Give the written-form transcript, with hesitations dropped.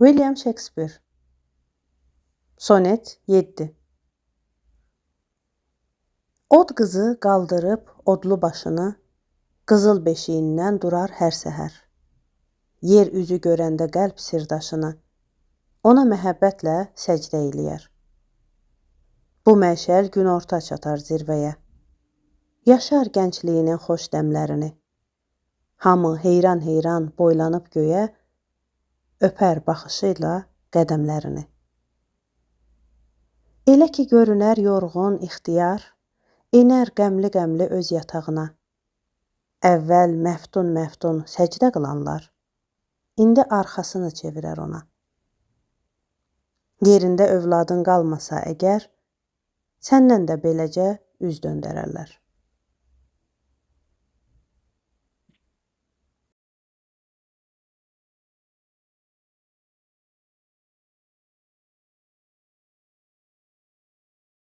William Shakespeare. Sonet 7. Od qızı qaldırıb odlu başını, qızıl beşiyindən durar hər səhər. Yer üzü görəndə qəlb sirdaşını, ona məhəbbətlə səcdə eləyər. Bu məşəl günorta çatar zirvəyə, yaşar gəncliyinin xoş dəmlərini. Hamı heyran-heyran boylanıb göyə, öpər baxışıyla qədəmlərini. Elə ki görünər yorğun ixtiyar, enər qəmli-qəmli öz yatağına. Əvvəl məftun-məftun səcdə qılanlar, indi arxasını çevirər ona. Yerində övladın qalmasa əgər, səndən də beləcə üz döndərərlər.